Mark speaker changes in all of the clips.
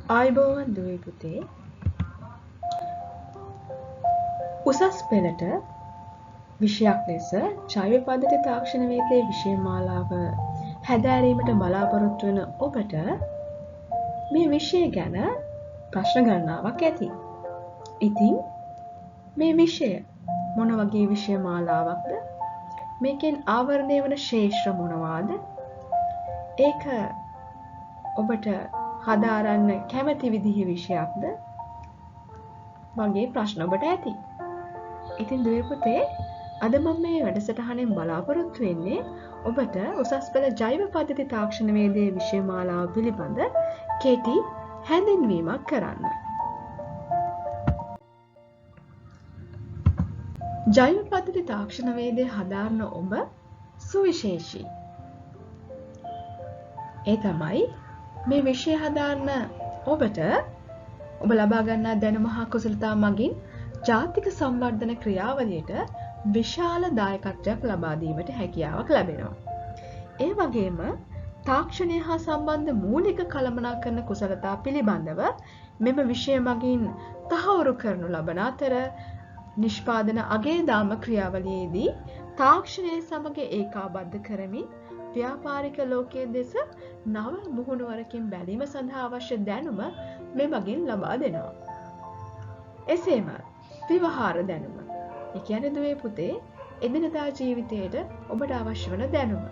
Speaker 1: ආයුබෝවන් දුවේ පුතේ. උසස් පෙළට විෂයක් ලෙස ජෛව පද්ධති තාක්ෂණ වේදයේ විෂය මාලාව හැදෑරීමට බලාපොරොත්තු වන ඔබට මේ විෂය ගැන ප්‍රශ්න ගණනාවක් ඇති. ඉතින් මේ විෂය මොන වගේ විෂය මාලාවක්ද? මේකෙන් ආවරණය වන ශේෂ්ත්‍ර මොනවාද? ඒක ඔබට හදාරන්න කැමති විදිහේ විෂයක්ද? වගේ ප්‍රශ්න ඔබට ඇති. ඉතින් දුවේ පුතේ, අද මම මේ වැඩසටහනෙන් බලාපොරොත්තු වෙන්නේ ඔබට උසස් පෙළ ජෛව පද්ධති තාක්ෂණ වේදයේ විෂය මාලාව පිළිබඳ කෙටි හැඳින්වීමක් කරන්න. ජෛව පද්ධති තාක්ෂණ වේදය හදාරන ඔබ සුවිශේෂී. ඒ තමයි මේ විෂය හදාරන ඔබට ඔබ ලබා ගන්නා දැනුම හා කුසලතා මගින් ජාතික සංවර්ධන ක්‍රියාවලියට විශාල දායකත්වයක් ලබා දීමට හැකියාවක් ලැබෙනවා. ඒ වගේම තාක්ෂණය හා සම්බන්ධ මූලික කළමනාකරන කුසලතා පිළිබඳව මෙම විෂය මගින් තහවුරු කරනු ලබන අතර නිෂ්පාදන අගේ දාම ක්‍රියාවලියේදී තාක්ෂණය සමග ඒකාබද්ධ කරමින් ව්‍යාපාරික ලෝකයේ දෙස නව මුහුණුවරකින් බැලීම සඳහා අවශ්‍ය දැනුම මේ මගින් ලබා දෙනවා. එසේම ව්‍යවහාර දැනුම. ඒ කියන්නේ දුවේ පුතේ, එදිනදා ජීවිතයට ඔබට අවශ්‍ය වන දැනුම.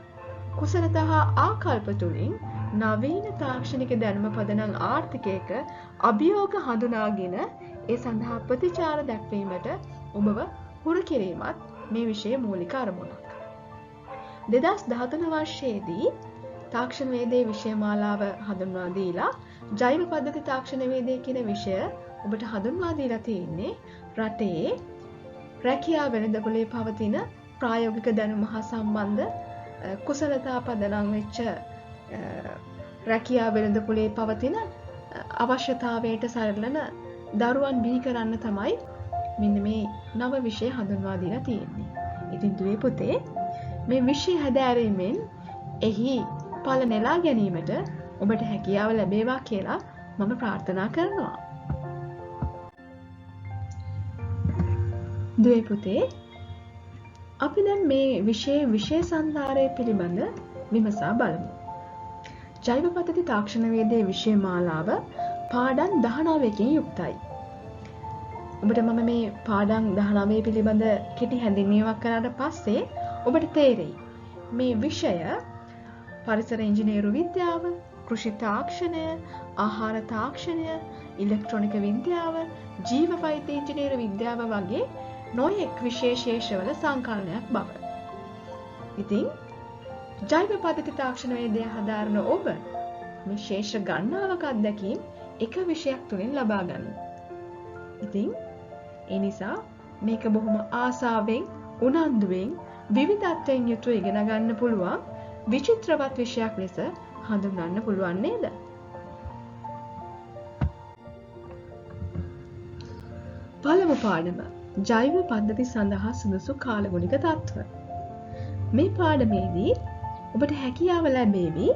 Speaker 1: කුසලතා හා ආකල්ප තුලින් නවීන තාක්ෂණික දැනුම පදනම් ආර්ථිකයක අභියෝග හඳුනාගෙන ඒ සඳහා ප්‍රතිචාර දක්වීමට ඔබව හුරු කිරීමත් මේ විෂයේ මූලික අරමුණක්. 2013 වර්ෂයේදී තාක්ෂණ වේදයේ විෂය මාලාව හඳුන්වා දීලා ජෛව පද්ධති තාක්ෂණ වේදය කියන විෂය ඔබට හඳුන්වා දීලා තියෙන්නේ රටේ රැකියා වෙළඳපොලේ පවතින ප්‍රායෝගික දැනුම හා සම්බන්ධ කුසලතා පදනම් වෙච්ච රැකියා වෙළඳපොලේ පවතින අවශ්‍යතාවයට සරලන දරුවන් බිහි කරන්න තමයි මෙන්න මේ නව විෂය හඳුන්වා දීලා තියෙන්නේ. ඉතින් දුවේ පුතේ, මේ විෂය හැදෑරීමෙන් එහි ඵල නෙලා ගැනීමට ඔබට හැකියාව ලැබේවා කියලා මම ප්‍රාර්ථනා කරනවා. දුවේ පුතේ, අපි දැන් මේ විෂය සංධාරය පිළිබඳ විමසා බලමු. ජෛව පද්ධති තාක්ෂණ වේදයේ විෂය මාලාව පාඩම් 19කින් යුක්තයි. ඔබට මම මේ පාඩම් 19 පිළිබඳ කෙටි හැඳින්වීමක් කරාට පස්සේ ඔබට තේරෙයි මේ විෂය පරිසර ඉංජිනේරු විද්‍යාව, කෘෂි තාක්ෂණය, ආහාර තාක්ෂණය, ඉලෙක්ට්‍රොනික විද්‍යාව, ජීව වෛද්‍ය ඉංජිනේරු විද්‍යාව වගේ නොයෙක් විශේෂවල සංකලනයක් බව. ඉතින් ජෛව පද්ධති තාක්ෂණ වේදය හදාරන ඔබ මේ ශේෂ්ත්‍ර ගණනාවක අත්දැකීම් එක විෂයක් තුලින් ලබා ගන්න. ඉතින් ඒ නිසා මේක බොහොම ආසාවෙන්, උනන්දුවෙන්, විවිධත්වයෙන් යුතුව ඉගෙන ගන්න පුළුවන් විචිත්‍රවත් විෂයක් ලෙස හඳුන්වන්න පුළුවන් නේද? පළමු පාඩම ජෛව පද්ධති සඳහා සුදුසු කාලගුණික තත්ත්ව. මේ පාඩමේදී ඔබට හැකියාව ලැබේවි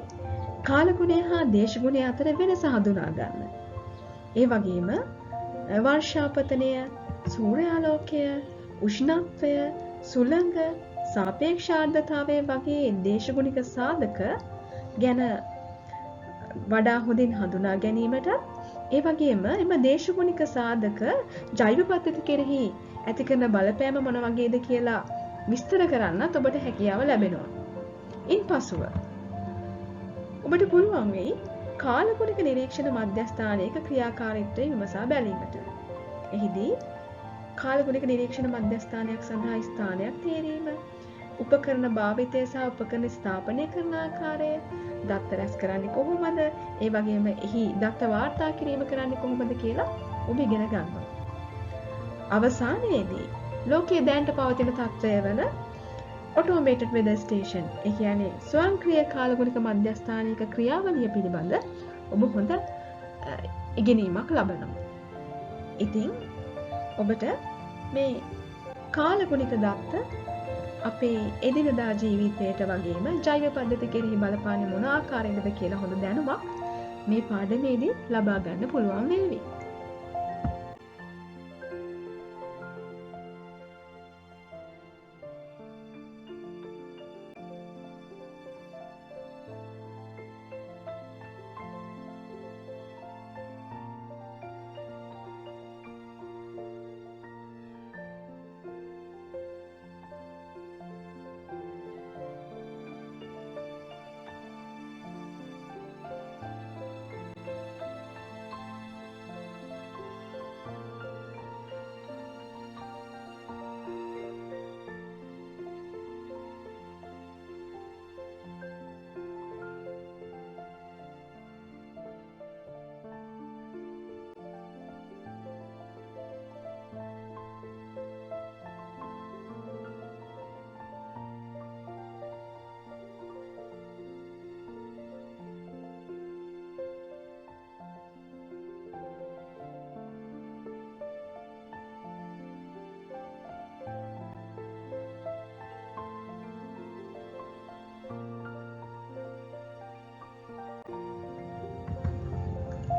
Speaker 1: කාලගුණය හා දේශගුණය අතර වෙනස හඳුනා ගන්න. ඒ වගේම වර්ෂාපතනය, සූර්යාලෝකය, උෂ්ණත්වය, සුළඟ, සාපේක්ෂ ආර්ද්‍රතාවය වගේ දේශගුණික සාධක ගැන වඩා හොඳින් හඳුනා ගැනීමට, ඒ වගේම එම දේශගුණික සාධක ජෛව පද්ධති කෙරෙහි ඇති කරන බලපෑම මොන වගේද කියලා විස්තර කරන්නත් ඔබට හැකියාව ලැබෙනවා. ඉන්පසුව ඔබට පුළුවන් වෙයි කාලගුණික නිරීක්ෂණ මධ්‍යස්ථානයක ක්‍රියාකාරීත්වය විමසා බැලීමට. එහිදී කාලගුණික නිරීක්ෂණ මධ්‍යස්ථානයක් සඳහා ස්ථානයක් තේරීම, උපකරණ භාවිතය සහ උපකරණ ස්ථාපනය කරන ආකාරය, දත්ත රැස් කරන්නේ කොහොමද, ඒ වගේම එහි දත්ත වාර්තා කිරීම කරන්නේ කොහොමද කියලා ඔබ ඉගෙන ගන්නවා. අවසානයේදී ලෝකයේ දැනට පවතින තත්ත්වය වන ඔටෝමේටඩ් වෙදර් ස්ටේෂන්, ඒ කියන්නේ ස්වයංක්‍රීය කාලගුණික මධ්‍යස්ථානික ක්‍රියාවලිය පිළිබඳ ඔබ හොඳ ඉගෙනීමක් ලබනවා. ඉතින් ඔබට මේ කාලගුණික දත්ත අපේ එදිනදා ජීවිතයට වගේම ජෛව පද්ධති කෙරෙහි බලපාන්නේ මොන ආකාරයකද කියලා හොඳ දැනුමක් මේ පාඩමේදී ලබා ගන්න පුළුවන් වේවි.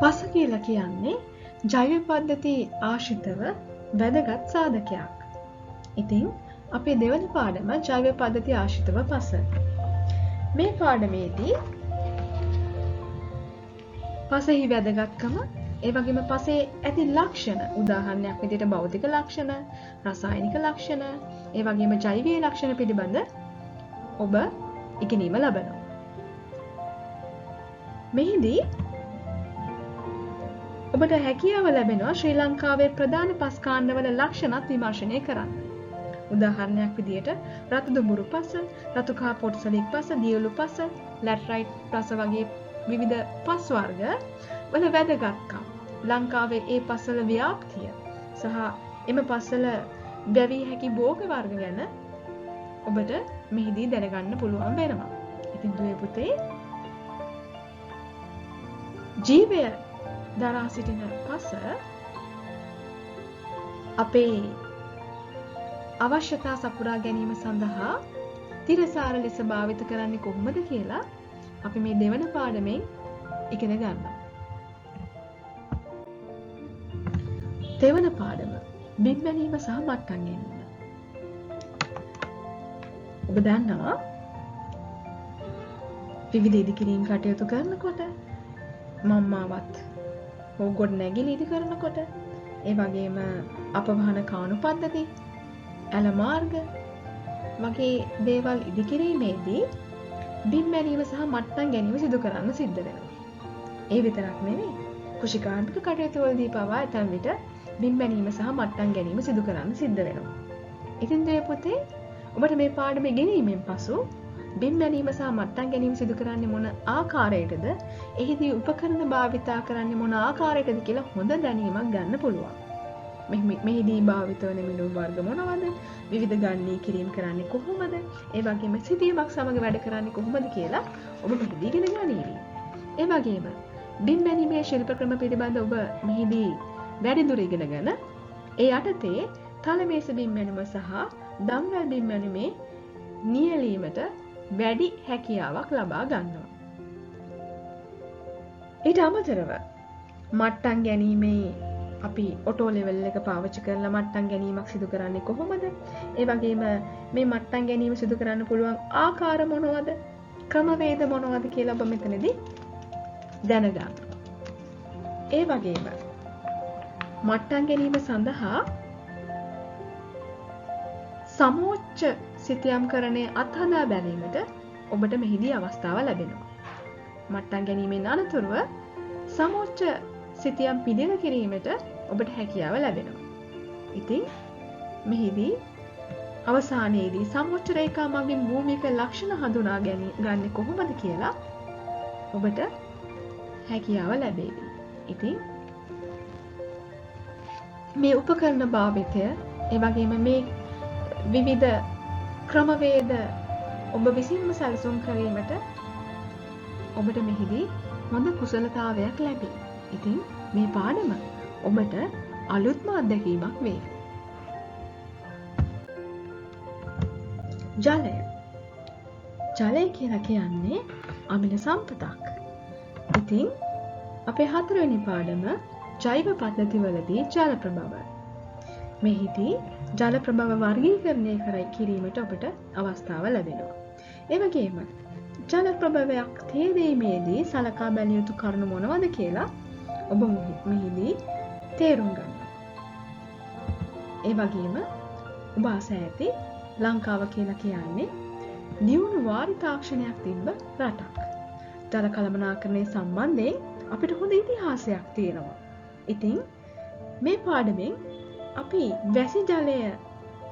Speaker 1: පස කියලා කියන්නේ ජෛව පද්ධති ආශ්‍රිතව වැදගත් සාධකයක්. ඉතින් අපේ දෙවන පාඩම ජෛව පද්ධති ආශ්‍රිතව පස. මේ පාඩමේදී පසෙහි වැදගත්කම, ඒ වගේම පසේ ඇති ලක්ෂණ, උදාහරණයක් විදිහට භෞතික ලක්ෂණ, රසායනික ලක්ෂණ, ඒ වගේම ජෛවීය ලක්ෂණ පිළිබඳ ඔබ ඉගෙනීම ලබනවා. මෙහිදී ඔබට හැකියාව ලැබෙනවා ශ්‍රී ලංකාවේ ප්‍රධාන පස් කාණ්ඩවල ලක්ෂණත් විමර්ශනය කරන්න. උදාහරණයක් විදිහට රතු දුඹුරු පස, රතු කහ පොට්සලික් පස, දියුළු පස, ලැටරයිට් පස වගේ විවිධ පස් වර්ග වල වැදගත්කම්, ලංකාවේ ඒ පස්වල ව්‍යාප්තිය සහ එම පස්වල බැවිය හැකි භෝග වර්ග ගැන ඔබට මෙහිදී දැනගන්න පුළුවන් වෙනවා. ඉතින් දුවේ පුතේ, ජීවය දරා සිටින පස අපේ අවශ්‍යතා සපුරා ගැනීම සඳහා තිරසාර ලෙස භාවිත කරන්නේ කොහොමද කියලා අපි මේ දෙවන පාඩමෙන් ඉගෙන ගන්නවා. දෙවන පාඩම බිම් බැලීම සහ මට්ටම් ගැනීම. ඔබ දන්නවා විවිධ ඉදිකිරීම් කටයුතු කරනකොට, මම්මාවත් හෝ ගොඩනැගිලි ඉදි කරනකොට, ඒ වගේම අපවහන කාණු පද්ධති, ඇල මාර්ග වගේ දේවල් ඉදිකිරීමේදී බිම් බැලීම සහ මට්ටම් ගැනීම සිදු කරන්න සිද්ධ වෙනවා. ඒ විතරක් නෙවෙයි, කෘෂිකාර්මික කටයුතු වලදී පවා ඇතැම් විට බිම් බැලීම සහ මට්ටම් ගැනීම සිදු කරන්න සිද්ධ වෙනවා. ඉතින් දෙවියන් පුතේ, ඔබට මේ පාඩම ඉගෙනීමෙන් පසු බිම් බැලීම සහ මට්ටම් ගැනීම සිදු කරන්නේ මොන ආකාරයටද, එහිදී උපකරණ භාවිතා කරන්නේ මොන ආකාරයටද කියලා හොඳ දැනීමක් ගන්න පුළුවන්. මෙහිදී භාවිත වන මිනුම් වර්ග මොනවද, විවිධ ගණනී කිරීම කරන්නේ කොහොමද, ඒ වගේම සිදුවීමක් සමග වැඩ කරන්නේ කොහොමද කියලා ඔබ මෙහිදී ඉගෙන ගනිවි. ඒ වගේම බිම් බැලීමේ ශිල්ප ක්‍රම පිළිබඳ ඔබ මෙහිදී වැඩිදුර ඉගෙනගෙන ඒ යටතේ තලමේස බිම් බැලීම සහ දම්වැල් බිම් බැලීමේ නියැලීමට වැඩි හැකියාවක් ලබා ගන්නවා. ඊට අමතරව මට්ටම් ගැනීමේ අපි ඔටෝ ලෙවල් එක පාවිච්චි කරලා මට්ටම් ගැනීමක් සිදු කරන්නේ කොහොමද? ඒ වගේම මේ මට්ටම් ගැනීම සිදු කරන්න පුළුවන් ආකාර මොනවද? ක්‍රමවේද මොනවද කියලා ඔබ මෙතනදී දැනගන්න. ඒ වගේම මට්ටම් ගැනීම සඳහා සමෝච්ච සිතියම්කරණය අත්හදා බැලීමට ඔබට මෙහිදී අවස්ථාව ලැබෙනවා. මට්ටම් ගැනීමෙන් අනතුරුව සමෝච්ච සිතියම් පිළිල කිරීමට ඔබට හැකියාව ලැබෙනවා. ඉතින් මෙහිදී අවසානයේදී සමෝච්ච රේඛා මගින් භූමික ලක්ෂණ හඳුනා ගන්නේ කොහොමද කියලා ඔබට හැකියාව ලැබේවි. ඉතින් මේ උපකරණ භාවිතය, ඒ වගේම මේ විවිධ ක්‍රමවේද ඔබ විසින්ම සැලසුම් කිරීමට ඔබට මෙහිදී හොඳ කුසලතාවයක් ලැබේ. ඉතින් මේ පාඩම ඔබට අලුත්ම අත්දැකීමක් වේ. ජලය. ජලය කියලා කියන්නේ අමිල සම්පතක්. ඉතින් අපේ 4 වෙනි පාඩම ජෛව පද්ධතිවලදී ජල ප්‍රභව. මෙහිදී ජල ප්‍රභව වර්ගීකරණය කිරීමට ඔබට අවස්ථාව ලැබෙනවා. ඒ වගේම ජල ප්‍රභවයක් තේරීමේදී සලකා බැලිය යුතු කරුණු මොනවද කියලා ඔබ මෙහිදී තේරුම් ගන්නවා. ඒ වගේම ඔබ අසා ඇති ලංකාව කියලා කියන්නේ දියුණු වාරි තාක්ෂණයක් තිබ්බ රටක්. ජල කළමනාකරණය සම්බන්ධයෙන් අපිට හොඳ ඉතිහාසයක් තියෙනවා. ඉතින් මේ පාඩමෙන් අපි වැසි ජලය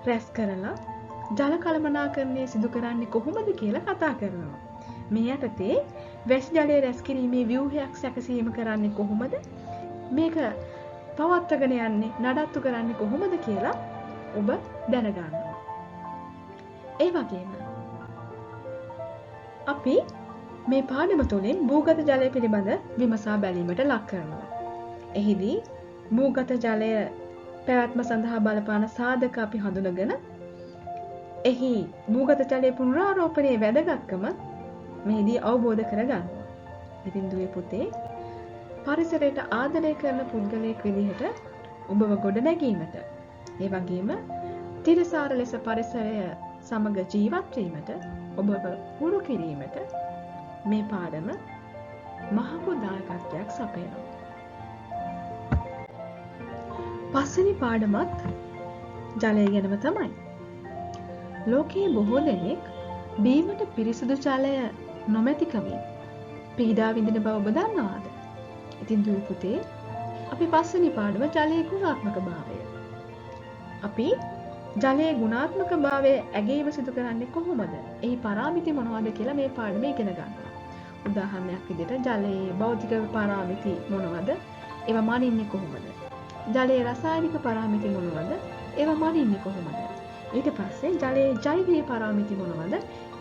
Speaker 1: රැස් කරලා ජල කළමනාකරණය සිදු කරන්නේ කොහොමද කියලා කතා කරනවා. මේ යටතේ වැසි ජලය රැස් කිරීමේ ව්‍යුහයක් සැකසීම කරන්නේ කොහොමද? මේක පවත්වාගෙන යන්නේ නඩත්තු කරන්නේ කොහොමද කියලා ඔබ දැනගන්නවා. ඒ වගේම අපි මේ පාඩම තුළින් භූගත ජලය පිළිබඳ විමසා බැලීමට ලක් කරනවා. එහිදී භූගත ජලය පැවැත්ම සඳහා බලපාන සාධක අපි හඳුනගෙන එහි භූගත ජලයේ පුනරාරෝපණයේ වැදගත්කම මෙහිදී අවබෝධ කරගන්නවා. ඉතින් දුවේ පුතේ පරිසරයට ආදරය කරන පුද්ගලයෙක් විදිහට ඔබව ගොඩනැගීමට ඒ වගේම තිරසාර ලෙස පරිසරය සමග ජීවත් වීමට ඔබව පුරු කිරීමට මේ පාඩම මහඟු දායකත්වයක් සපයනවා. පස්වෙනි පාඩමත් ජලය ගැනම තමයි. ලෝකයේ බොහෝ දෙනෙක් බීමට පිරිසිදු ජලය නොමැතිකමින් පීඩා විඳින බව ඔබ දන්නවාද? ඉතින් දුවේ පුතේ අපි පස්වෙනි පාඩම ජලයේ ගුණාත්මක භාවය. අපි ජලයේ ගුණාත්මක භාවය ඇගීම සිදු කරන්නේ කොහොමද? එහි පාරාමිති මොනවද කියලා මේ පාඩමේ ඉගෙන ගන්නවා. උදාහරණයක් විදිහට ජලයේ භෞතික පාරාමිති මොනවද? ඒවා මනින්නේ කොහොමද? ජලයේ රසායනික පාරාමිති මොනවද? ඒවා මනින්නේ කොහොමද? ඊට පස්සේ ජලයේ ජෛවික පාරාමිති මොනවද?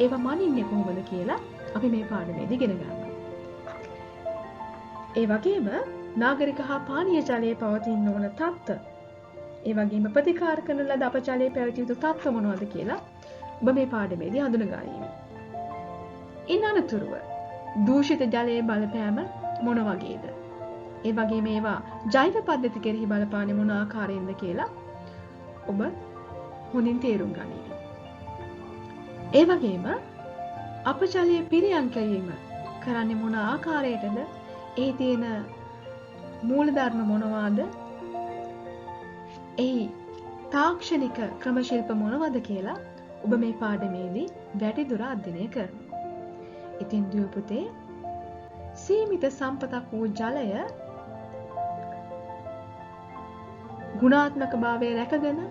Speaker 1: ඒවා මනින්නේ කොහොමද කියලා අපි මේ පාඩමේදී ඉගෙන ගන්නවා. ඒ වගේම නාගරික හා පානීය ජලයේ පවතින ඕන තත්ත්ව, ඒ වගේම ප්‍රතිකාර කරන ලද අප ජලයේ පැවතිය යුතු තත්ත්ව මොනවද කියලා ඔබ මේ පාඩමේදී හඳුනගනිමු. ඉන් අනතුරුව දූෂිත ජලයේ බලපෑම මොන වගේද? ඒ වගේම ඒවා ජෛව පද්ධති කෙරෙහි බලපාන්නේ මොන ආකාරයෙන්ද කියලා ඔබ හොඳින් තේරුම් ගනිමු. ඒ වගේම අප ජලයේ පිරියම් කිරීම කරන්නේ මොන ආකාරයටද? එහි තියෙන මූලධර්ම මොනවාද? එහි තාක්ෂණික ක්‍රම ශිල්ප මොනවද කියලා ඔබ මේ පාඩමේදී වැඩිදුර අධ්‍යයනය කරනවා. ඉතින් දුව පුතේ සීමිත සම්පතක් වූ ජලය ගුණාත්මක භාවය රැකගෙන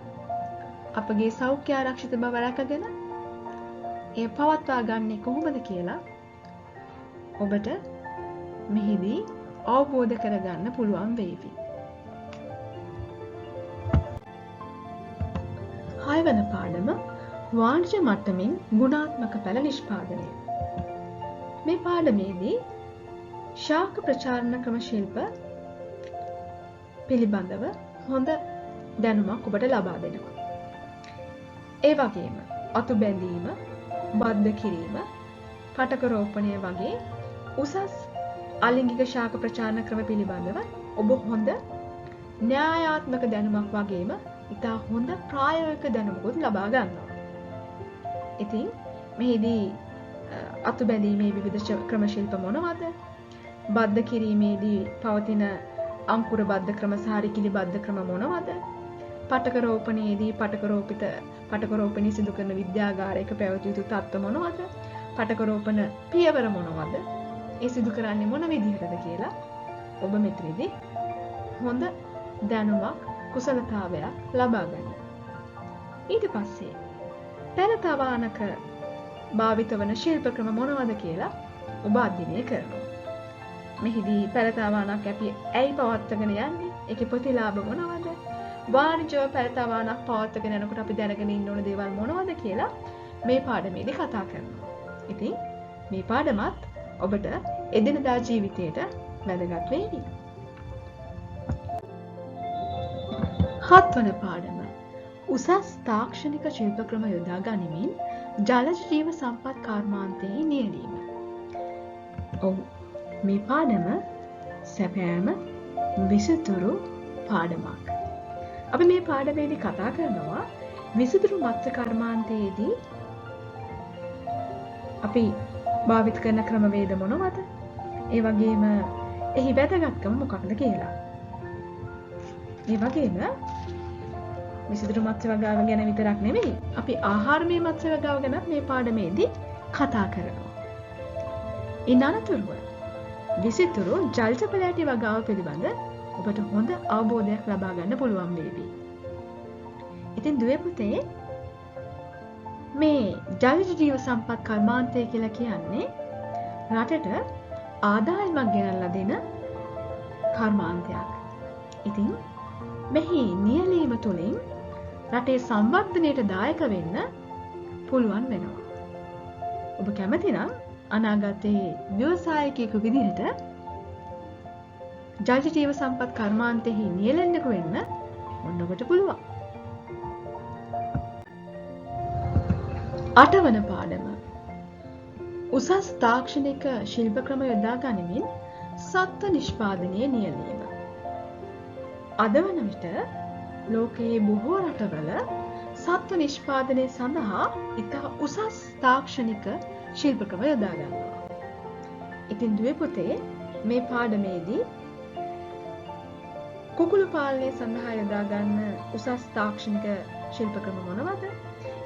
Speaker 1: අපගේ සෞඛ්‍ය ආරක්ෂිත බව රැකගෙන එය පවත්වා ගන්නේ කොහොමද කියලා ඔබට මෙහිදී අවබෝධ කරගන්න පුළුවන් වේවි. 6 වන පාඩම වාණිජ්‍ය මට්ටමින් ගුණාත්මක පැළ නිෂ්පාදනය. මේ පාඩමේදී ශාක ප්‍රචාරණ ක්‍රම ශිල්ප පිළිබඳව හොඳ දැනුමක් ඔබට ලබා දෙනවා. ඒ වගේම අතු බැඳීම, බද්ධ කිරීම, පටක රෝපණය වගේ උසස් අලිංගික ශාක ප්‍රචාරණ ක්‍රම පිළිබඳව ඔබ හොඳ න්‍යායාත්මක දැනුමක් වගේම ඉතා හොඳ ප්‍රායෝගික දැනුමකුත් ලබා ගන්නවා. ඉතින් මෙහිදී අතු බැඳීමේ විවිධ ක්‍රම ශිල්ප මොනවද? බද්ධ කිරීමේදී පවතින අංකුර බද්ධ ක්‍රම සහ රිකිලි බද්ධ ක්‍රම මොනවද? පටක රෝපණයේදී පටක රෝපණය සිදු කරන විද්‍යාගාරයක පැවතිය යුතු තත්ත්ව මොනවද? පටක රෝපණ පියවර මොනවද? ඒ සිදු කරන්නේ මොන විදිහටද කියලා ඔබ මෙතනදී හොඳ දැනුමක් කුසලතාවයක් ලබා ගන්න. ඊට පස්සේ පැලතවානක භාවිත වන ශිල්ප ක්‍රම මොනවද කියලා ඔබ අධ්‍යයනය කරනවා. මෙහිදී පැලතවානක් අපි ඇයි පවත්වාගෙන යන්නේ? ඒකේ ප්‍රතිලාභ මොනවද? වාණිජ්‍ය පැලතවානක් පවත්වාගෙන යනකොට අපි දැනගෙන ඉන්න ඕන දේවල් මොනවද කියලා මේ පාඩමේදී කතා කරනවා. ඉතින් මේ පාඩමත් ඔබට එදිනදා ජීවිතයට වැදගත් වේවි. 7 වන පාඩම උසස් තාක්ෂණික ශිල්ප ක්‍රම යොදා ගනිමින් ජලජ ජීව සම්පත් කර්මාන්තයේ නියැලීම. ඔව් මේ පාඩම සැපෑම විසිතුරු පාඩමක්. අපි මේ පාඩමේදී කතා කරනවා විසිතුරු මත්ස්‍ය කර්මාන්තයේදී අපි භාවිත කරන ක්‍රමවේද මොනවද? ඒ වගේම එහි වැදගත්කම මොකක්ද කියලා. ඒ වගේම විසිතුරු මත්ස්‍ය වගාව ගැන විතරක් නෙවෙයි අපි ආහාරමය මත්ස්‍ය වගාව ගැන මේ පාඩමේදී කතා කරනවා. ඉන් අනතුරුව විසිතුරු ජලජ පැලෑටි වගාව පිළිබඳ ඔබට හොඳ අවබෝධයක් ලබා ගන්න පුළුවන් වේවි. ඉතින් දුවේ පුතේ මේ ජලජ ජීව සම්පත් කර්මාන්තය කියලා කියන්නේ රටට ආදායමක් ගෙනල්ලා දෙන කර්මාන්තයක්. ඉතින් මෙහි නියැලීම තුළින් රටේ සංවර්ධනයට දායක වෙන්න පුළුවන් වෙනවා. ඔබ කැමති නම් අනාගතයේ ව්‍යවසායකයෙකු විදිහට ජලජ ජීව සම්පත් කර්මාන්තෙහි නියැලෙන්නෙකු වෙන්න ඔන්න ඔබට පුළුවන්. 8 වන පාඩම උසස් තාක්ෂණික ශිල්ප ක්‍රම යොදා ගනිමින් සත්ත්ව නිෂ්පාදනයේ නියැලීම. අද වන විට ලෝකයේ බොහෝ රටවල සත්ත්ව නිෂ්පාදනය සඳහා ඉතා උසස් තාක්ෂණික ශිල්ප ක්‍රම යොදා ගන්නවා. ඉතින් දුවේ පුතේ මේ පාඩමේදී කුකුළු පාලනය සඳහා යොදා ගන්න උසස් තාක්ෂණික ශිල්ප ක්‍රම මොනවද?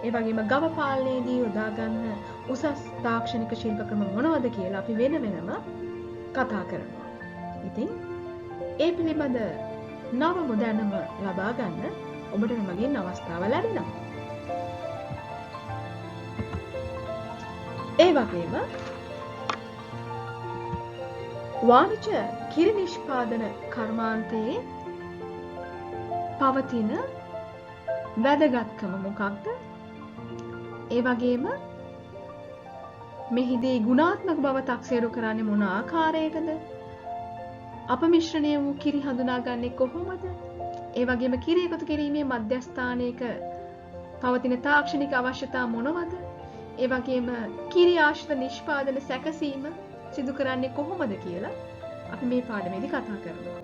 Speaker 1: ඒ වගේම ගව පාලනයේදී යොදා ගන්න උසස් තාක්ෂණික ශිල්ප ක්‍රම මොනවද කියලා අපි වෙන වෙනම කතා කරනවා. ඉතින් ඒ පිළිබඳ නවම දැනුම ලබා ගන්න ඔබට මගෙන් අවස්ථාව ලැබෙනවා. ඒ වගේම වාණිජ කිරි නිෂ්පාදන කර්මාන්තයේ පවතින වැදගත්කම මොකක්ද? ඒ වගේම මෙහිදී ගුණාත්මක බව තක්සේරු කරන්නේ මොන ආකාරයකද? අපමිශ්‍රණය වූ කිරි හඳුනාගන්නේ කොහොමද? ඒ වගේම කිරි එකතු කිරීමේ මධ්‍යස්ථානයක පවතින තාක්ෂණික අවශ්‍යතා මොනවද? ඒ වගේම කිරි ආශ්‍රිත නිෂ්පාදන සැකසීම සිදු කරන්නේ කොහොමද කියලා අපි මේ පාඩමේදී කතා කරනවා.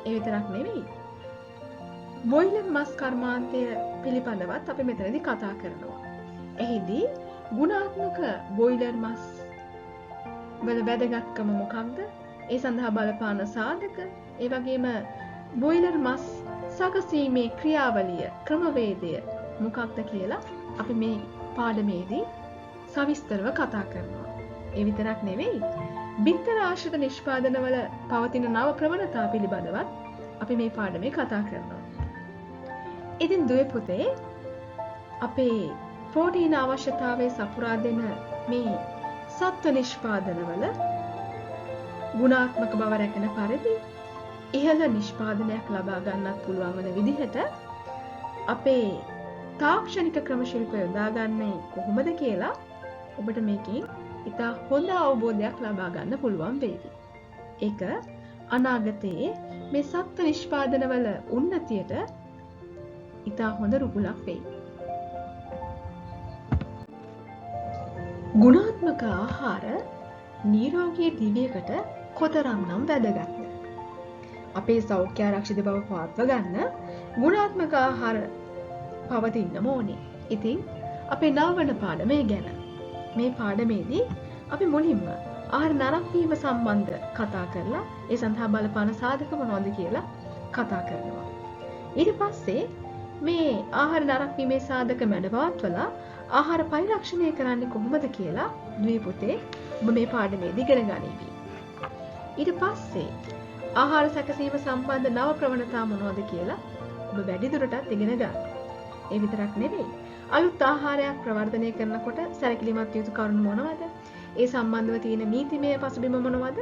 Speaker 1: ඒ විතරක් නෙවෙයි. බොයිලර් මස් කර්මාන්තය පිළිබඳවත් අපි මෙතනදී කතා කරනවා. එහිදී ගුණාත්මක බොයිලර් මස් වල වැදගත්කම මොකක්ද? ඒ සඳහා බලපාන සාධක, ඒ වගේම බොයිලර් මස් සකසීමේ ක්‍රියාවලිය, ක්‍රමවේදය මොකක්ද කියලා අපි මේ පාඩමේදී සවිස්තරව කතා කරනවා. ඒ විතරක් නෙවෙයි. බිත්තර ආශ්‍රිත නිෂ්පාදනවල පවතින නව ප්‍රවණතා පිළිබඳවත් අපි මේ පාඩමේ කතා කරනවා. ඉතින් දුවේ පුතේ අපේ ප්‍රෝටීන අවශ්‍යතාවය සපුරා දෙන මේ සත්ත්ව නිෂ්පාදනවල ගුණාත්මක බව රැකෙන පරිදි ඉහළ නිෂ්පාදනයක් ලබා ගන්නත් පුළුවන් වෙන විදිහට අපේ තාක්ෂණික ක්‍රම ශිල්ප යොදාගන්නේ කොහොමද කියලා ඔබට මේකෙන් ඉතා හොඳ අවබෝධයක් ලබා ගන්න පුළුවන් වේවි. ඒක අනාගතයේ මේ සත්ත්ව නිෂ්පාදනවල උන්නතියට ඉතා හොඳ රුකුලක් වෙයි. ගුණාත්මක ආහාර නිරෝගී දිවියකට කොතරම්නම් වැදගත්ද? අපේ සෞඛ්‍ය ආරක්ෂිත බව පවත්වා ගන්න ගුණාත්මක ආහාර පවතින්නම ඕනේ. ඉතින් අපේ නවවන පාඩමේ ගැන මේ පාඩමේදී අපි මුලින්ම ආහාර නරක වීම සම්බන්ධ කතා කරලා ඒ සඳහා බලපාන සාධක මොනවද කියලා කතා කරනවා. ඊට පස්සේ මේ ආහාර නරක වීමේ සාධක මැඩපවත්වලා ආහාර පරිරක්ෂණය කරන්නේ කොහොමද කියලා දුවේ පුතේ ඔබ මේ පාඩමේදී ඉගෙන ගනිවි. ඊට පස්සේ ආහාර සැකසීම සම්බන්ධ නව ප්‍රවණතා මොනවද කියලා ඔබ වැඩිදුරටත් ඉගෙන ගන්න. ඒ විතරක් නෙවෙයි. අලුත් ආහාරයක් ප්‍රවර්ධනය කරනකොට සැලකිලිමත් යුතු කරුණු මොනවද? ඒ සම්බන්ධව තියෙන නීතිමය පසුබිම මොනවද?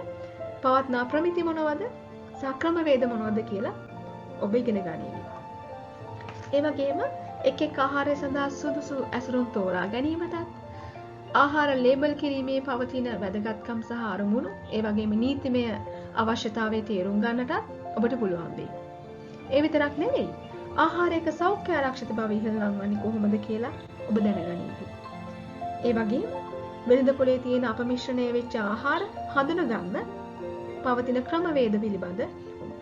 Speaker 1: පවත්නා ප්‍රමිති මොනවද? සක්‍රම වේද මොනවද කියලා ඔබ ඉගෙන ගනිවි. ඒ වගේම එක් එක් ආහාරය සඳහා සුදුසු ඇසුරුම් තෝරා ගැනීමටත් ආහාර ලේබල් කිරීමේ පවතින වැදගත්කම් සහ අරමුණු ඒ වගේම නීතිමය අවශ්‍යතාවය තේරුම් ගන්නටත් ඔබට පුළුවන් වෙයි. ඒ විතරක් නෙවෙයි. ආහාරයක සෞඛ්‍ය ආරක්ෂිත බව ඉහළ ලංවන්නේ කොහොමද කියලා ඔබ දැනගනිවි. ඒ වගේම වෙළඳ පොලේ තියෙන අපමිශ්‍රණය වෙච්ච ආහාර හඳුනගන්න පවතින ක්‍රමවේද පිළිබඳ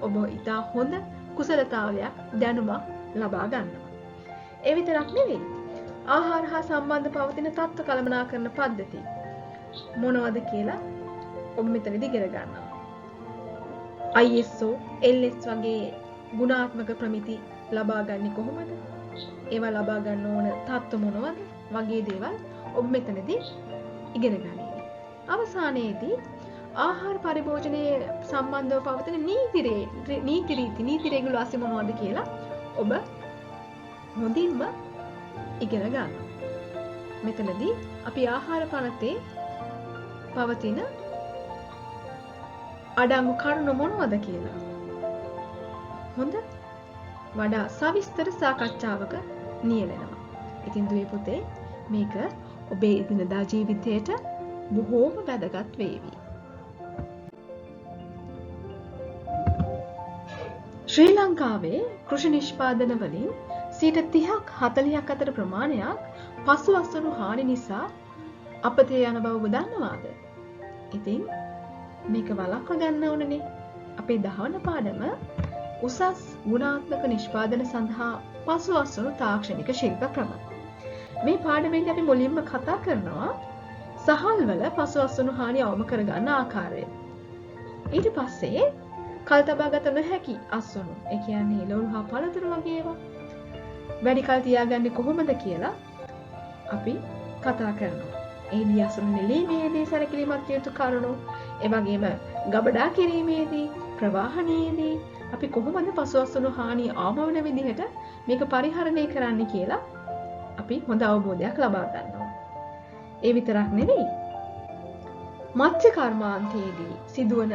Speaker 1: ඔබ ඉතා හොඳ කුසලතාවයක් දැනුමක් ලබා ගන්නවා. ඒ විතරක් නෙවෙයි. ආහාර හා සම්බන්ධ පවතින තත්ත්ව කළමනාකරන පද්ධති මොනවද කියලා ඔබ මෙතනදී ඉගෙන ගන්නවා. ISO, LS වගේ ගුණාත්මක ප්‍රමිති ලබා ගන්නේ කොහොමද? ඒවා ලබා ගන්න ඕන තත්ත්ව මොනවද? වගේ දේවල් ඔබ මෙතනදී ඉගෙන ගන්නවා. අවසානයේදී ආහාර පරිභෝජනයේ සම්බන්ධව පවතින නීති රේගුල අසි මොනවද කියලා ඔබ හොඳින්ම ඉගෙන ගන්න. මෙතනදී අපි ආහාර පනතේ පවතින අඩංගු කරුණු මොනවද කියලා හොඳ වඩා සවිස්තර සාකච්ඡාවක නියැලෙනවා. ඉතින් දුවේ පුතේ මේක ඔබේ එදිනදා ජීවිතයට බොහෝම වැදගත් වේවි. ශ්‍රී ලංකාවේ කෘෂි නිෂ්පාදන වලින් 30ක් 40ක් අතර ප්‍රමාණයක් පසු අස්වනු හානි නිසා අපතේ යන බව ඔබ දන්නවාද? ඉතින් මේක වළක්වා ගන්න ඕනනේ. අපේ 10 වන පාඩම උසස් ගුණාත්මක නිෂ්පාදන සඳහා පසු අස්වනු තාක්ෂණික ශිල්ප ක්‍රම. මේ පාඩමේදී අපි මුලින්ම කතා කරනවා සහල්වල පසු අස්වනු හානි අවම කරගන්න ආකාරය. ඊට පස්සේ කල් තබා ගත නොහැකි අස්වනු, ඒ කියන්නේ ලොණු හා පළතුරු වගේ ඒවා වැඩි කල් තියාගන්නේ කොහොමද කියලා අපි කතා කරනවා. ඒ දියසුන් නෙලීමේදී සැලකිලිමත් යුතු කරුණු, ඒ වගේම ගබඩා කිරීමේදී, ප්‍රවාහනයේදී අපි කොහොමද පසුවස්වනු හානි අවම වෙන විදිහට මේක පරිහරණය කරන්න කියලා අපි හොඳ අවබෝධයක් ලබා ගන්නවා. ඒ විතරක් නෙවෙයි. මත්ස්‍ය කර්මාන්තයේදී සිදුවන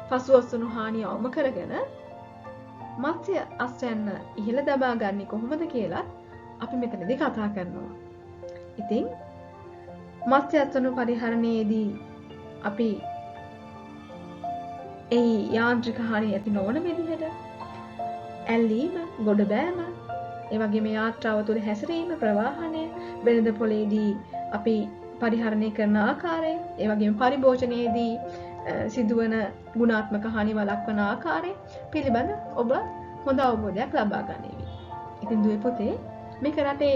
Speaker 1: පසුවස්වනු හානි අවම කරගෙන මත්ස්‍ය අස්වැන්න ඉහළ දබා ගන්නේ කොහොමද කියලා අපි මෙතනදී කතා කරනවා. ඉතින් මත්ස්‍ය අස්වැන්නු පරිහරණයේදී අපි ඒ යාන්ත්‍රික හානි ඇති නොවන විදිහට ඇල්ලීම, ගොඩ බෑම, ඒ වගේම යාත්‍රාව තුළ හැසිරීම, ප්‍රවාහනය, වෙළඳ පොලේදී අපි පරිහරණය කරන ආකාරය, ඒ වගේම පරිභෝජනයේදී සිදුවන ගුණාත්මක හානි වළක්වන ආකාරය පිළිබඳ ඔබ හොඳ අවබෝධයක් ලබා ගන්නේවි. ඉතින් දුවේ පුතේ මේක රටේ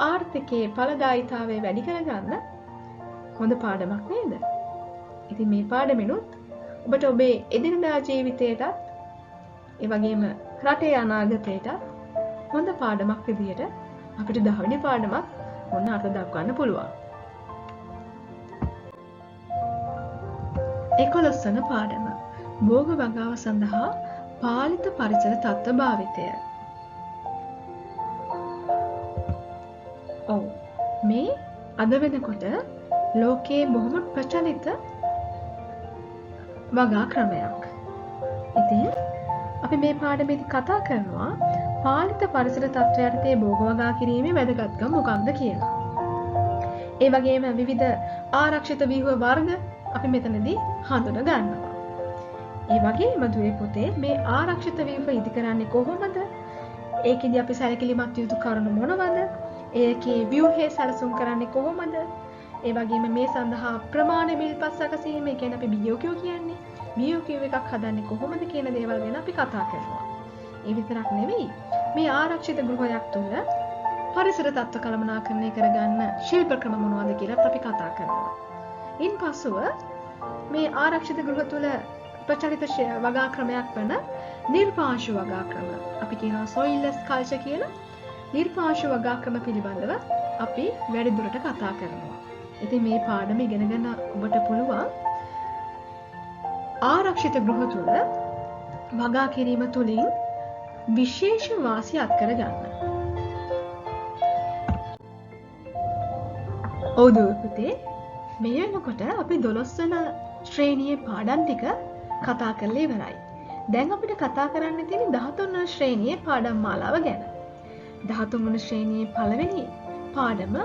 Speaker 1: ආර්ථිකයේ ඵලදායීතාවය වැඩි කරගන්න හොඳ පාඩමක් නේද? ඉතින් මේ පාඩමෙනුත් ඔබට ඔබේ එදිනදා ජීවිතයටත් ඒ වගේම රටේ අනාගතයටත් හොඳ පාඩමක් විදියට අපිට 10 වෙනි පාඩමක් ඔන්න අර්ථ දක්වන්න පුළුවන්. 11 වන පාඩම භෝග වගාව සඳහා පාලිත පරිසර තත්ත්ව භාවිතය. ඔව්, මේ අද වෙනකොට ලෝකයේ බොහොම ප්‍රචලිත වගා ක්‍රමයක්. ඉතින් අපි මේ පාඩමේදී කතා කරනවා පාලිත පරිසර තත්ත්ව යටතේ භෝග වගා කිරීමේ වැදගත්කම මොකක්ද කියලා. ඒ වගේම විවිධ ආරක්ෂිත ව්‍යුහ වර්ග අපි මෙතනදී හඳුනා ගන්නවා. ඒ වගේම දුවේ පුතේ මේ ආරක්ෂිත ව්‍යුහ ඉදි කරන්නේ කොහොමද? ඒකෙදි අපි සැලකිලිමත් යුතු කරුණු මොනවද? ඒකේ ව්‍යුහය සැලසුම් කරන්නේ කොහොමද? ඒ වගේම මේ සඳහා ප්‍රමාණ මිල්පත් සැකසීම, ඒ කියන්නේ අපි BOQ කියන්නේ. BOQ එකක් හදන්නේ කොහොමද කියන දේවල් ගැන අපි කතා කරනවා. ඒ විතරක් නෙවෙයි. මේ ආරක්ෂිත ගෘහයක් තුළ පරිසර තත්ත්ව කළමනාකරණය කරගන්න ශිල්ප ක්‍රම මොනවද කියලා අපි කතා කරනවා. ඉන්පසුව මේ ආරක්ෂිත ගෘහ තුළ ප්‍රචලිත වගා ක්‍රමයක් වන නිර්පාර්ශ්ව වගා ක්‍රම, අපි කියනවා සොයිල්ලස් කල්චර් කියලා නිර්පාර්ශ්ව වගා ක්‍රම පිළිබඳව අපි වැඩිදුරට කතා කරනවා. ඉතින් මේ පාඩම ඉගෙන ගන්න ඔබට පුළුවන් ආරක්ෂිත ගෘහ තුළ වගා කිරීම තුළින් විශේෂ වාසිය අත්කර ගන්න. ඔව් පුතේ, මේ වෙනකොට අපි 12 වන ශ්‍රේණියේ පාඩම් ටික කතා කරලා ඉවරයි. දැන් අපිට කතා කරන්න තියෙන්නේ 13 වන ශ්‍රේණියේ පාඩම් මාලාව ගැන. 13 වන ශ්‍රේණියේ පළවෙනි පාඩම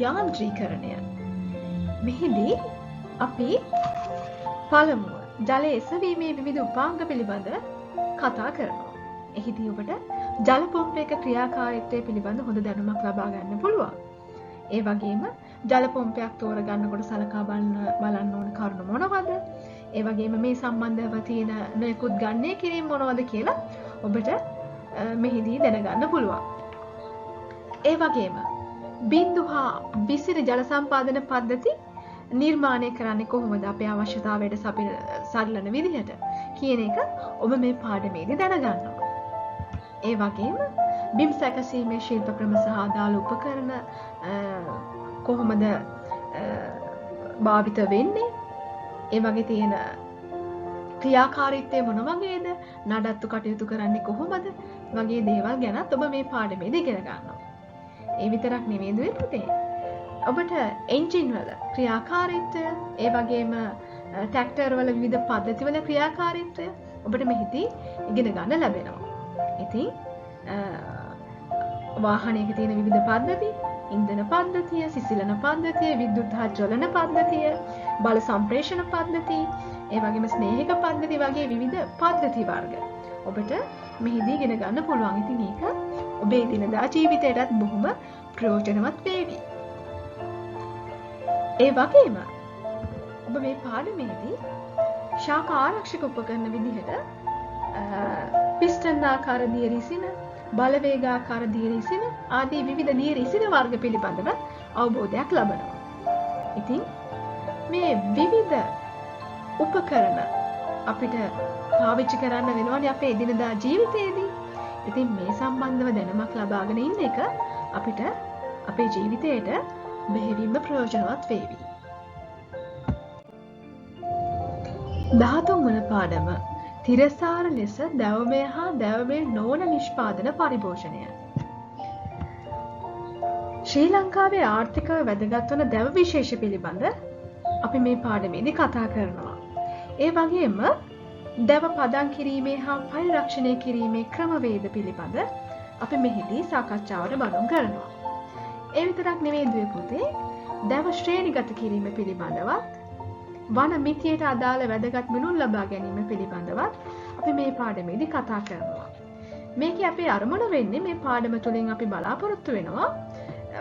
Speaker 1: යාන්ත්‍රීකරණය. මෙහිදී අපි පළමුව ජලය එසවීමේ විවිධ උපාංග පිළිබඳව කතා කරනවා. එහිදී ඔබට ජල පොම්පයක ක්‍රියාකාරීත්වය පිළිබඳ හොඳ දැනුමක් ලබා ගන්න පුළුවන්. ඒ වගේම ජල පොම්පයක් තෝරගන්නකොට සලකා බලන්න ඕන කරුණු මොනවද? ඒ වගේම මේ සම්බන්ධව තියෙන නොයෙකුත් ගණනය කිරීම මොනවද කියලා ඔබට මෙහිදී දැනගන්න පුළුවන්. ඒ වගේම බින්දු හා විසිරි ජල සම්පාදන පද්ධති නිර්මාණය කරන්නේ කොහොමද අපේ අවශ්‍යතාවයට සරිලන විදිහට කියන එක ඔබ මේ පාඩමේදී දැනගන්නවා. ඒ වගේම බිම් සැකසීමේ ශිල්ප ක්‍රම සහ අදාළ උපකරණ කොහොමද භාවිත වෙන්නේ? ඒ වගේ තියෙන ක්‍රියාකාරීත්වය මොන වගේද? නඩත්තු කටයුතු කරන්නේ කොහොමද? වගේ දේවල් ගැනත් ඔබ මේ පාඩමේදී ඉගෙන ගන්නවා. ඒ විතරක් නෙමෙයි දුවේ පුතේ. ඔබට එන්ජින් වල ක්‍රියාකාරීත්වය, ඒ වගේම ට්‍රැක්ටර් වල විවිධ පද්ධති වල ක්‍රියාකාරීත්වය ඔබට මෙහිදී ඉගෙන ගන්න ලැබෙනවා. ඉතින් වාහනයක තියෙන විවිධ පද්ධති, ඉන්ධන පද්ධතිය, සිසිලන පද්ධතිය, විද්‍යුත් හා ජ්වලන පද්ධතිය, බල සම්ප්‍රේෂණ පද්ධති, ඒ වගේම ස්නේහික පද්ධති වගේ විවිධ පද්ධති වර්ග ඔබට මෙහිදී ඉගෙන ගන්න පුළුවන්. ඉතින් ඒක ඔබේ දිනදා ජීවිතයටත් බොහොම ප්‍රයෝජනවත් වේවි. ඒ වගේම ඔබ මේ පාඩමේදී ශාක ආරක්ෂක උපකරණ විදිහට පිස්ටන් ආකාර දියරිසින, බලවේගාකාර දියරිසින ආදී විවිධ දියරිසින වර්ග පිළිබඳව අවබෝධයක් ලබනවා. ඉතින් මේ විවිධ උපකරණ අපිට පාවිච්චි කරන්න වෙනවනේ අපේ එදිනදා ජීවිතයේදී. ඉතින් මේ සම්බන්ධව දැනුමක් ලබාගෙන ඉන්න එක අපිට අපේ ජීවිතයට බෙහෙවින්ම ප්‍රයෝජනවත් වේවි. 13 වන පාඩම තිරසාර ලෙස දැවමය හා දැවමය නොවන නිෂ්පාදන පරිභෝෂණය. ශ්‍රී ලංකාවේ ආර්ථිකව වැදගත් වන දැව විශේෂ පිළිබඳ අපි මේ පාඩමේදී කතා කරනවා. ඒ වගේම දැව පදම් කිරීමේ හා පරිරක්ෂණය කිරීමේ ක්‍රමවේද පිළිබඳ අපි මෙහිදී සාකච්ඡාවට බඳුන් කරනවා. ඒ විතරක් නෙවෙයි දුවේ පුතේ, දැව ශ්‍රේණිගත කිරීම පිළිබඳවත්, වන මිතියට අදාළ වැදගත් මිනුම් ලබා ගැනීම පිළිබඳවත් අපි මේ පාඩමේදී කතා කරනවා. මේකේ අපේ අරමුණ වෙන්නේ මේ පාඩම තුළින් අපි බලාපොරොත්තු වෙනවා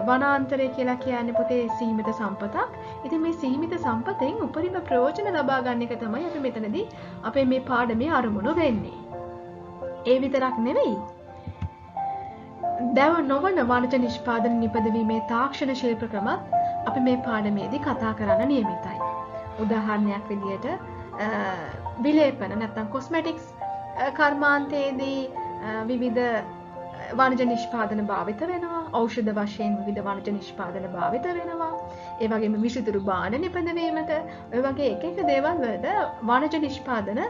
Speaker 1: වනාන්තරය කියලා කියන්නේ පුතේ සීමිත සම්පතක්. ඉතින් මේ සීමිත සම්පතෙන් උපරිම ප්‍රයෝජන ලබා ගන්න එක තමයි අපි මෙතනදී අපේ මේ පාඩමේ අරමුණ වෙන්නේ. ඒ විතරක් නෙවෙයි, දැව නොවන වනජ නිෂ්පාදන නිපදවීමේ තාක්ෂණ ශිල්ප ක්‍රමත් අපි මේ පාඩමේදී කතා කරන්න නියමිතයි. උදාහරණයක් විදිහට විලේපන නැත්නම් කොස්මැටික්ස් කර්මාන්තයේදී විවිධ වනජ නිෂ්පාදන භාවිත වෙනවා. ඖෂධ වශයෙන් විවිධ වනජ නිෂ්පාදන භාවිත වෙනවා. ඒ වගේම විසිතුරු බාන නිපදවීමට ඔය වගේ එක එක දේවල් වලට වනජ නිෂ්පාදන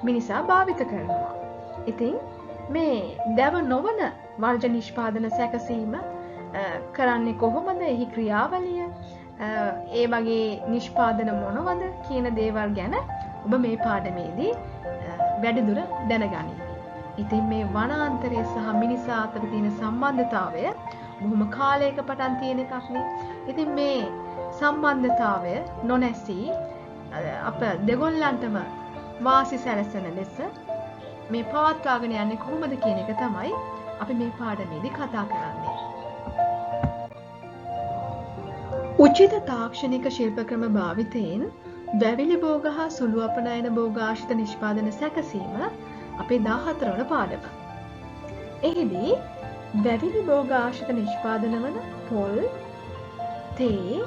Speaker 1: මිනිසා භාවිත කරනවා. ඉතින් මේ දැව නොවන වනජ නිෂ්පාදන සැකසීම කරන්නේ කොහොමද? එහි ක්‍රියාවලිය, ඒ වගේ නිෂ්පාදන මොනවද කියන දේවල් ගැන ඔබ මේ පාඩමේදී වැඩිදුර දැනගනින්න. ඉතින් මේ වනාන්තරය සහ මිනිසා අතර තියෙන සම්බන්ධතාවය බොහොම කාලයක පටන් තියෙන එකක් නේ. ඉතින් මේ සම්බන්ධතාවය නොනැසී අප දෙගොල්ලන්ටම වාසි සැලසෙන ලෙස මේ පවත්වාගෙන යන්නේ කොහොමද කියන එක තමයි අපි මේ පාඩමේදී කතා කරන්නේ. උචිත තාක්ෂණික ශිල්ප ක්‍රම භාවිතයෙන් වැවිලි භෝග හා සුළු අපනයන භෝගාශ්‍රිත නිෂ්පාදන සැකසීම අපේ 14 වන පාඩම. එහිදී වැවිලි භෝගාශ්‍රිත නිෂ්පාදන වන පොල්, තේ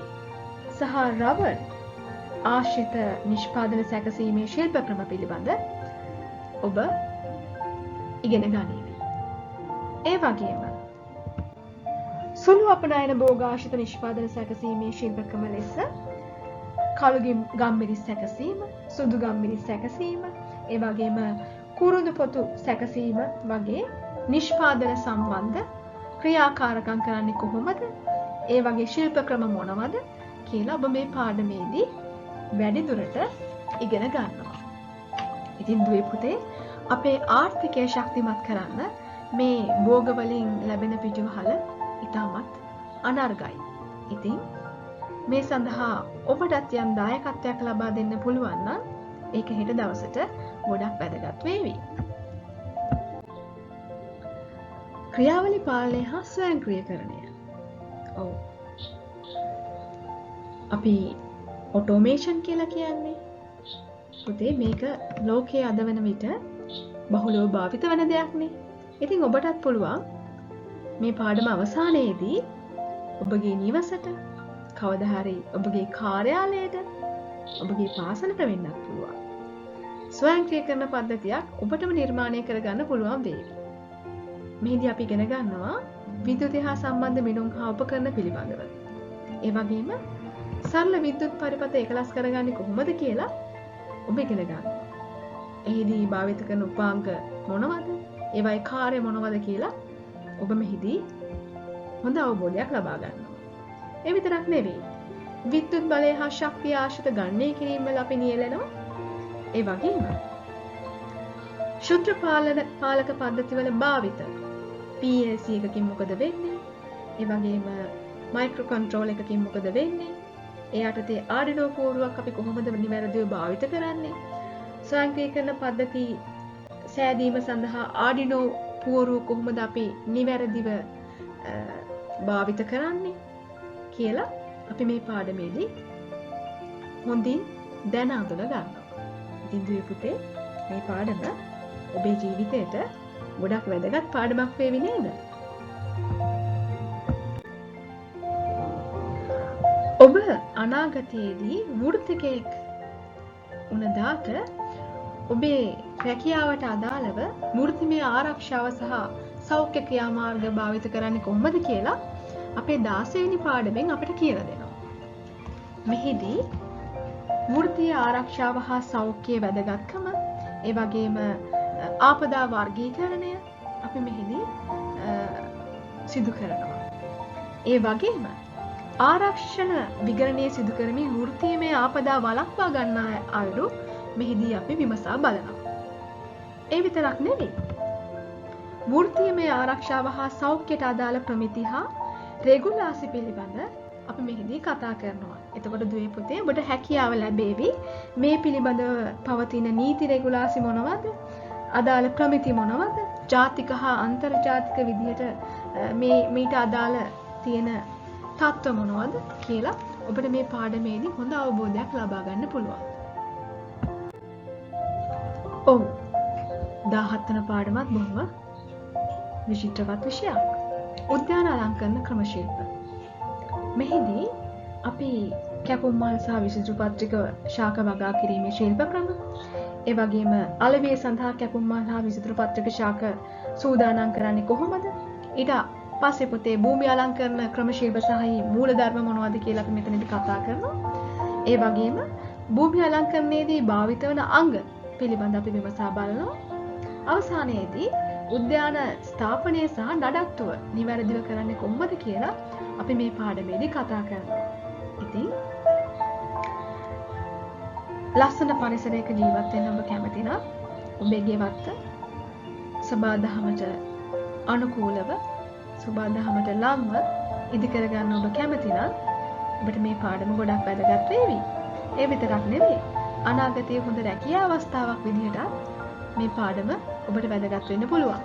Speaker 1: සහ රබර් ආශ්‍රිත නිෂ්පාදන සැකසීමේ ශිල්ප ක්‍රම පිළිබඳ ඔබ ඉගෙන ගනිවි. ඒ වගේම සුළු අපනයන භෝගාශ්‍රිත නිෂ්පාදන සැකසීමේ ශිල්ප ක්‍රම ලෙස කළු ගම්මිරිස් සැකසීම, සුදු ගම්මිරිස් සැකසීම, ඒ වගේම කුරුඳු පොතු සැකසීම වගේ නිෂ්පාදන සම්බන්ධ ක්‍රියාකාරකම් කරන්නේ කොහොමද? ඒ වගේ ශිල්ප ක්‍රම මොනවද කියලා ඔබ මේ පාඩමේදී වැඩිදුරට ඉගෙන ගන්නවා. ඉතින් දුවේ පුතේ, අපේ ආර්ථිකය ශක්තිමත් කරන්න මේ භෝග වලින් ලැබෙන පිටුවහල ඉතාමත් අනර්ගයි. ඉතින් මේ සඳහා ඔබටත් යම් දායකත්වයක් ලබා දෙන්න පුළුවන් නම් ඒක හෙට දවසට ගොඩක් වැදගත් වේවි. ක්‍රියාවලි පාලනය හා ස්වයංක්‍රීයකරණය. ඔව්. අපි ඔටෝමේෂන් කියලා කියන්නේ පුතේ මේක ලෝකයේ අද වන විට බහුලව භාවිත වන දෙයක්නේ. ඉතින් ඔබටත් පුළුවන් මේ පාඩම අවසානයේදී ඔබගේ නිවසට, කවදා හරි ඔබගේ කාර්යාලයට, ඔබගේ පාසලට වෙන්නත් පුළුවන්. ස්වයංක්‍රීයකරණ පද්ධතියක් ඔබටම නිර්මාණය කරගන්න පුළුවන් වේවි. මෙහිදී අපි ඉගෙන ගන්නවා විද්‍යුතය හා සම්බන්ධ මිනුම් හා උපකරණ පිළිබඳව. ඒ වගේම සරල විද්‍යුත් පරිපථ එකලස් කරගන්නේ කොහොමද කියලා ඔබ ඉගෙන ගන්නවා. එහිදී භාවිත කරන උපාංග මොනවද? ඒවයි කාර්ය මොනවද කියලා ඔබ මෙහිදී හොඳ අවබෝධයක් ලබා ගන්නවා. ඒ විතරක් නෙවෙයි. විද්‍යුත් බලය හා ශක්තිය ආශ්‍රිත ගණනය කිරීම වල අපි නියැලෙනවා. ඒ වගේම ශුද්ධ පාලක පද්ධතිවල භාවිත PLC එකකින් මොකද වෙන්නේ? ඒ වගේම මයික්‍රෝ කන්ට්‍රෝල් එකකින් මොකද වෙන්නේ? ඒ යටතේ ආඩිනෝ පෝරුවක් අපි කොහොමද නිවැරදිව භාවිත කරන්නේ? ස්වයංක්‍රීයකරණ පද්ධති සෑදීම සඳහා ආඩිනෝ පුවරුව කොහොමද අපි නිවැරදිව භාවිත කරන්නේ කියලා අපි මේ පාඩමේදී හොඳින් දැන අඳුන ගන්නවා. ඉතින් දුවේ පුතේ මේ පාඩම ඔබේ ජීවිතයට ගොඩක් වැදගත් පාඩමක් වේවි නේද? ඔබ අනාගතයේදී වෘත්තිකයෙක් වුණ දාට ඔබේ රැකියාවට අදාළව වෘත්තිමය ආරක්ෂාව සහ සෞඛ්‍ය ක්‍රියාමාර්ග භාවිත කරන්නේ කොහොමද කියලා අපේ 16 වෙනි පාඩමෙන් අපිට කියලා දෙනවා. මෙහිදී වෘත්තීය ආරක්ෂාව හා සෞඛ්‍යයේ වැදගත්කම, ඒ වගේම ආපදා වර්ගීකරණය අපි මෙහිදී සිදු කරනවා. ඒ වගේම ආරක්ෂණ විගණනය සිදු කරමින් වෘත්තීයමය ආපදා වළක්වා ගන්නා අයුරු මෙහිදී අපි විමසා බලනවා. ඒ විතරක් නෙවෙයි. වෘත්තීයමය ආරක්ෂාව හා සෞඛ්‍යයට අදාළ ප්‍රමිති හා රෙගුලාසි පිළිබඳ අපි මෙහිදී කතා කරනවා. එතකොට දුවේ පුතේ ඔබට හැකියාව ලැබේවි මේ පිළිබඳව පවතින නීති රෙගුලාසි මොනවද? අදාළ ප්‍රමිති මොනවද? ජාතික හා අන්තර්ජාතික විදිහට මීට අදාළ තියෙන තත්ත්ව මොනවද කියලා ඔබට මේ පාඩමේදී හොඳ අවබෝධයක් ලබා ගන්න පුළුවන්. ඔව්. 17 වන පාඩමත් බොහොම විචිත්‍රවත් විෂයක්. උද්‍යාන අලංකරණ ක්‍රම ශිල්ප. මෙහිදී අපි කැපුම් මල් සහ විසිතුරු පත්‍රික ශාක වගා කිරීමේ ශිල්ප ක්‍රම, ඒ වගේම අලවිය සඳහා කැපුම් මල් හා විසිතුරු පත්‍රික ශාක සූදානම් කරන්නේ කොහොමද? ඊට පස්සේ පුතේ භූමි අලංකරණ ක්‍රම ශිල්ප සහ මූලධර්ම මොනවද කියලා අපි මෙතනදී කතා කරනවා. ඒ වගේම භූමි අලංකරණයේදී භාවිත වන අංග පිළිබඳ අපි විමසා බලනවා. අවසානයේදී උද්‍යාන ස්ථාපනය සහ නඩත්තුව නිවැරදිව කරන්නේ කොහොමද කියලා අපි මේ පාඩමේදී කතා කරනවා. ඉතින් ලස්සන පරිසරයක ජීවත් වෙන්න ඔබ කැමති නම් ඔබේ ගෙවත්ත සබාදහමට අනුකූලව සබාදහමට ලංව ඉදි කරගන්න ඔබ කැමති නම් ඔබට මේ පාඩම ගොඩක් වැදගත් වේවි. ඒ විතරක් නෙවෙයි අනාගතයේ හොඳ රැකියා අවස්ථාවක් විදිහට මේ පාඩම ඔබට වැදගත් වෙන්න පුළුවන්.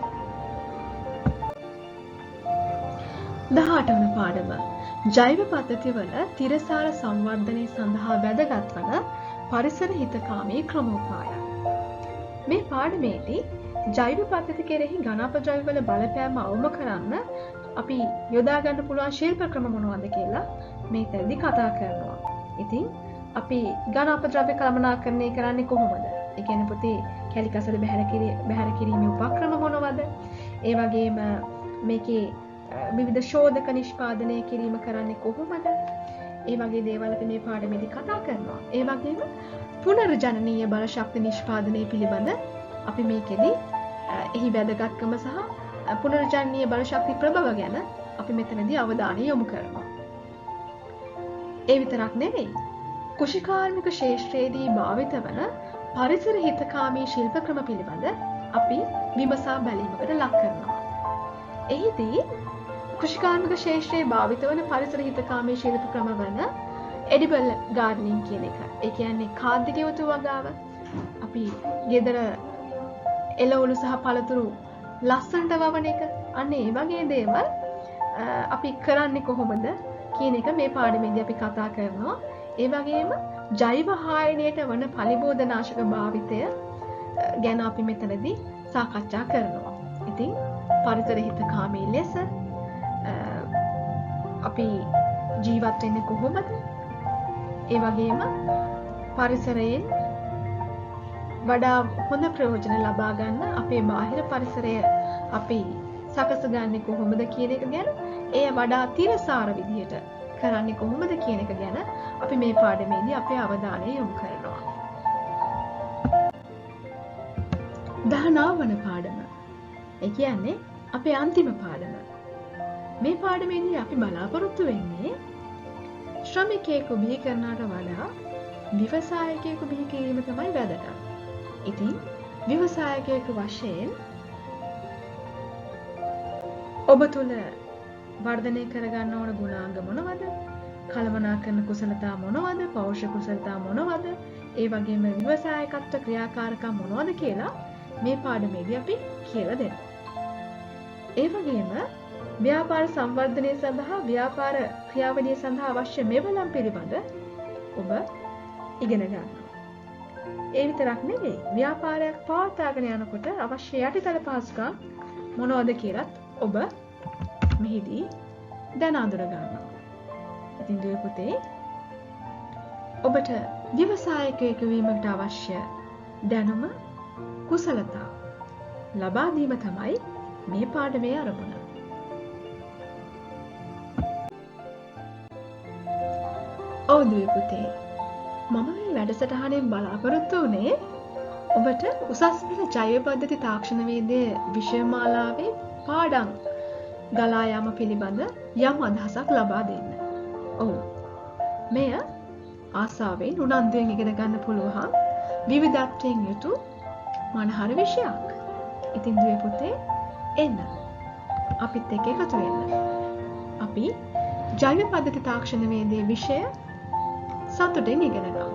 Speaker 1: 18 වන පාඩම ජෛව පද්ධතිවල තිරසාර සංවර්ධනය සඳහා වැදගත් වන පරිසර හිතකාමී ක්‍රමෝපාය. මේ පාඩමේදී ජෛව පද්ධති කෙරෙහි ඝනපද්‍රව්‍ය වල බලපෑම අවම කරන්න අපි යොදා ගන්න පුළුවන් ශිල්ප ක්‍රම මොනවද කියලා මේ තැනදී කතා කරනවා. ඉතින් අපි ඝනපද්‍රව්‍ය කළමනාකරණය කරන්නේ කොහොමද? ඒ කියන්නේ පුතේ කැලි කසල බැහැර කිරීමේ උපක්‍රම මොනවද? ඒ වගේම මේකේ විවිධ ශෝධක නිෂ්පාදනය කිරීම කරන්නේ කොහොමද? ඒ වගේ දේවල් අපි මේ පාඩමේදී කතා කරනවා. ඒ වගේම පුනර්ජනනීය බල ශක්ති නිෂ්පාදනය පිළිබඳ අපි මේකෙදී එහි වැදගත්කම සහ පුනර්ජනනීය බල ශක්ති ප්‍රභව ගැන අපි මෙතනදී අවධානය යොමු කරනවා. ඒ විතරක් නෙවෙයි. කුෂිකාර්මික ශාස්ත්‍රයේදී භාවිත වන පරිසර හිතකාමී ශිල්ප ක්‍රම පිළිබඳ අපි විමසා බැලීමකට ලක් කරනවා. එහිදී කුෂිකාර්මික ශාස්ත්‍රයේ භාවිත වන පරිසර හිතකාමී ශිල්ප ක්‍රම වන එඩිබල් ගාඩනින් කියන එක. ඒ කියන්නේ කාන්තික යුතු වගාව. අපි ගෙදර එළවලු සහ පළතුරු ලස්සනට වවන එක. අන්න ඒ වගේ දේවල් අපි කරන්නේ කොහොමද කියන එක මේ පාඩමේදී අපි කතා කරනවා. ඒ වගේම ජෛව හායනයට වන පලිබෝධනාශක භාවිතය ගැන අපි මෙතනදී සාකච්ඡා කරනවා. ඉතින් පරිසර හිතකාමී ලෙස අපි ජීවත් වෙන්නේ කොහොමද? ඒ වගේම පරිසරයෙන් වඩා හොඳ ප්‍රයෝජන ලබා ගන්න අපේ බාහිර පරිසරය අපි සකසගන්නේ කොහොමද කියන එක ගැන, එය වඩා තිරසාර විදිහට කරන්නේ කොහොමද කියන එක ගැන අපි මේ පාඩමේදී අපේ අවධානය යොමු කරනවා. 19 වන පාඩම. ඒ කියන්නේ අපේ අන්තිම පාඩම. මේ පාඩමේදී අපි බලාපොරොත්තු වෙන්නේ ශ්‍රමිකයෙකු බිහි කරනවට වඩා ව්‍යවසායකයෙකු බිහි කිරීම තමයි වැදගත්. ඉතින් ව්‍යවසායකයෙකු වශයෙන් ඔබ තුල වර්ධනය කරගන්න ඕන ගුණාංග මොනවද? කළමනාකරන කුසලතා මොනවද? පෞරුෂ කුසලතා මොනවද? ඒ වගේම ව්‍යවසායකත්ව ක්‍රියාකාරකම් මොනවද කියලා මේ පාඩමේදී අපි කියලා දෙනවා. ඒ වගේම ව්‍යාපාර සංවර්ධනය සඳහා ව්‍යාපාර ක්‍රියාවලිය සඳහා අවශ්‍ය මෙවලම් පිළිබඳ ඔබ ඉගෙන ගන්නවා. ඒ විතරක් නෙවෙයි, ව්‍යාපාරයක් පවත්වාගෙන යනකොට අවශ්‍ය යටිතල පහසුකම් මොනවද කියලත් ඔබ මෙහිදී දැන අඳුර ගන්නවා. ඉතින් දුවේ පුතේ, ඔබට ව්‍යවසායකයෙකු වීමට අවශ්‍ය දැනුම, කුසලතා ලබා දීම තමයි මේ පාඩමේ අරමුණ. ඔව් දුවේ පුතේ, මම මේ වැඩසටහනෙන් බලාපොරොත්තු වුණේ ඔබට උසස් පෙළ ජෛව පද්ධති තාක්ෂණ වේදයේ විෂය මාලාවේ පාඩම් ගලා යාම පිළිබඳ යම් අදහසක් ලබා දෙන්න. ඔව්, මෙය ආසාවෙන් උනන්දුවෙන් ඉගෙන ගන්න පුළුවන් විවිධත්වයෙන් යුතු මනහර විෂයක්. ඉතින් දුවේ පුතේ, එන්න අපිත් එක්ක එකතු වෙන්න. අපි ජෛව පද්ධති තාක්ෂණ වේදයේ විෂය සතුටින් ඉගෙන ගමු.